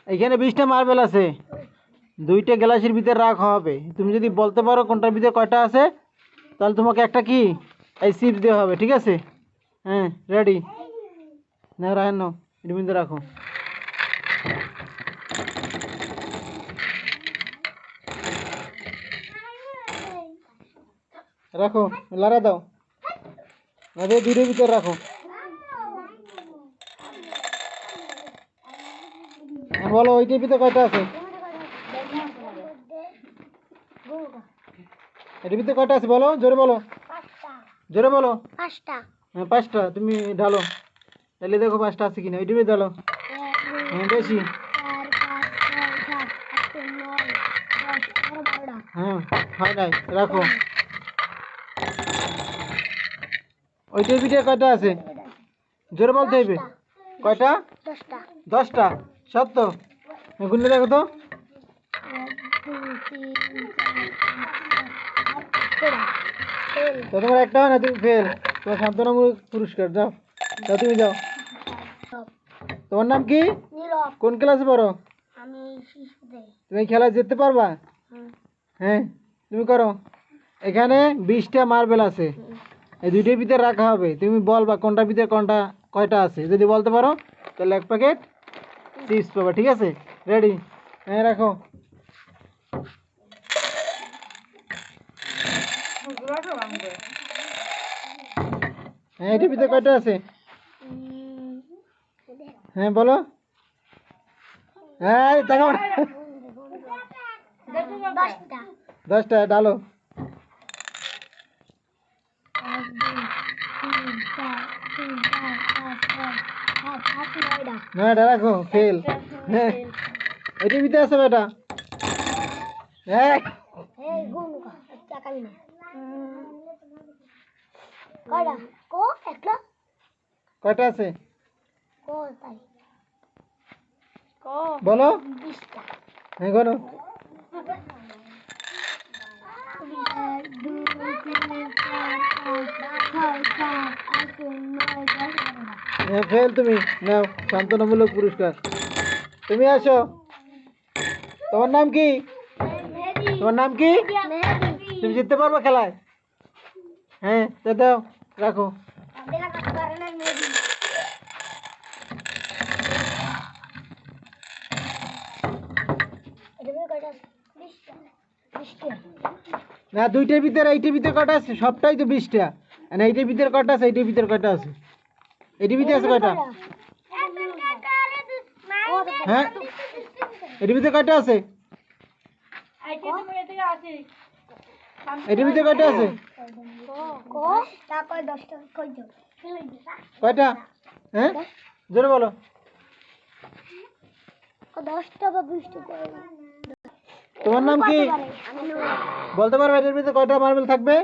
এখানে 20টা মার্বেল আছে, 2টা গ্লাসের ভিতরে রাখা হবে। তুমি যদি বলতে পারো কোনটার ভিতরে কয়টা আছে, তাহলে তোমাকে একটা কি এই চিপস দেওয়া হবে, ঠিক আছে? হ্যাঁ, রেডি? না রাখেন, নাও, এর ভিতরে রাখো। রাখো, লাড়া দাও, আরে 2টার ভিতরে রাখো। বলো ওইটার ভিতরে কয়টা আছে? এটার ভিতরে কয়টা আছে বলো, জোরে বলো, জোরে বলো। 5টা। হ্যাঁ 5টা। তুমি ঢালো, তাহলে দেখো 5টা আছে কিনা। ওইটার ভিতরে ঢালো। হ্যাঁ বেশি। হ্যাঁ হয় নাই, রাখো। ওইটার ভিতরে কয়টা আছে জোরে বলতে হইবে। কয়টা? 10টা। সত্য? গুনলে দেখো তো। তোমার একটা হয় না, তুমি ফেল। তোমার সান্ত্বনামূলক পুরস্কার। যাও, যাও, তুমি যাও। তোমার নাম কি? কোন ক্লাসে পড়ো? তুমি খেলায় যেতে পারবা? হ্যাঁ, তুমি করো। এখানে 20টা মার্বেল আছে, এই 2টার ভিতরে রাখা হবে। তুমি বলবা কোনটার ভিতরে কোনটা কয়টা আছে। যদি বলতে পারো তাহলে 1 প্যাকেট চিপস পাবা, ঠিক আছে? রেডি? হ্যাঁ রাখো। হ্যাঁ, এটার ভিতরে কয়টা আছে? হ্যাঁ বলো। হ্যাঁ দেখো, 10টা ডালো। হ্যাঁ রাখো, ফেল। হ্যাঁ, এটার ভিতরে আছে বেটা। হ্যাঁ কয়টা আছে বলো। হ্যাঁ বলো। হ্যাঁ ফেল। তুমি নাও সান্ত্বনামূলক পুরস্কার। তুমি আসো। তোমার নাম কি? তোমার নাম কি? তুমি জিততে পারবে খেলায়? হ্যাঁ তো দাও, রাখো। না 2টার ভিতরে, এইটার ভিতরে কয়টা আছে? সবটাই তো 20টা। না এইটার ভিতরে কয়টা আছে? এইটার ভিতরে কয়টা আছে? এটির ভিতরে আছে কয়টা? হ্যাঁ, এটির ভিতরে কয়টা আছে? এটির ভিতরে কয়টা আছে? কয়টা? হ্যাঁ জোরে বলো। 10টা বা 20টা। তোমার নাম কি? বলতে পারবে এটার ভিতরে কয়টা মার্বেল থাকবে?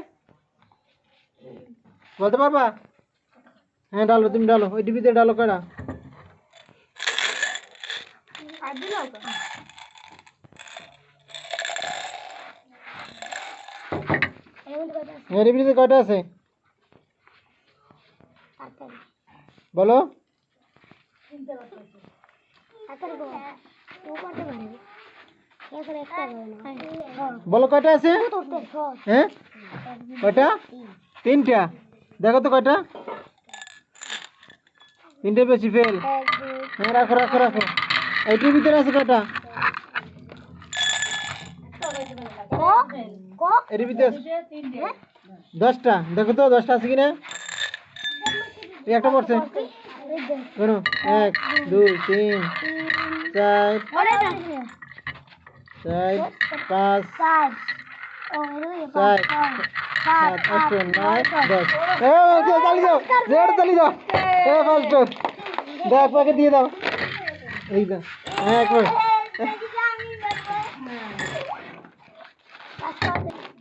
বলতে পারবা? হ্যাঁ ডালো, তুমি ডালো, ওইটির ভিতরে ডালো। কয়টা? এর ভিতরে কয়টা আছে বলো। বলো কয়টা আছে? হ্যাঁ কয়টা? 3টা। দেখো তো কয়টা? 3টে বেশি, ফেল। হ্যাঁ রাখো, রাখো, রাখো। এইটির ভিতরে আছে কয়টা? এর ভিতরে 10টা। দেখো তো 10টা আছে কিনা। একটা পড়ছে। 1 2 3 4 5 6 7 8 9 10। চালিয়ে যাও, রেড চালিয়ে যাও। ফার্স্ট দেখ, প্যাকেট দিয়ে দাও। এই দাও। হ্যাঁ একবার।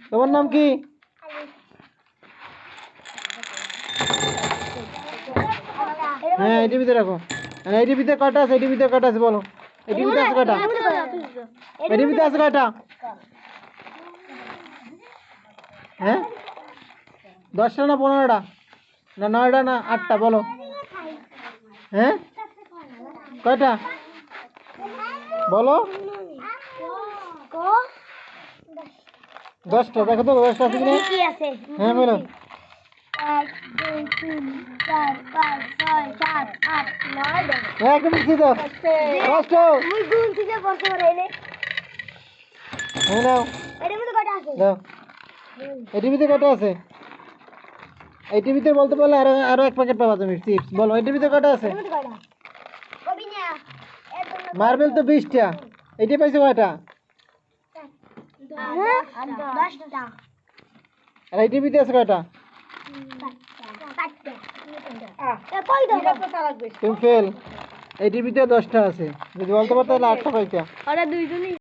তোমার নাম কি? হ্যাঁ এটির ভিতরে রাখো। এটির ভিতরে কয়টা আছে? এটির ভিতরে কয়টা আছে বলো। এটির ভিতরে আছে কয়টা? এটির ভিতরে আছে কয়টা? হ্যাঁ 10টা না 15টা না 9টা না 8টা বলো। হ্যাঁ কয়টা? বলো 10টা, দেখো তো 10টা আছে কিনা। হ্যাঁ বলো। 1 2 3 4 5 6 7 8 9 10 হ্যাঁ তুমি কি দাও 10টা। মুই গুণ থেকে পড়তে পারি হ্যাঁ নাও এর মধ্যে কয়টা আছে দাও। এই টিভিতে কটা আছে? এই টিভিতে বলতে পারলে আরো আরো 1 প্যাকেট পাবা তুমি চিপস। বলো এই টিভিতে কটা আছে? এর মধ্যে কয়টা কবি না এত মার্বেল তো 20টা। এইটা পাইছো কয়টা? 10টা আর এই টিভিতে আছে কয়টা? কই দাও তুমি ফেল। এই টিভিতে 10টা আছে, যদি বলতে পারতে তাহলে 8টা পাইতা। ওরা দুইজনই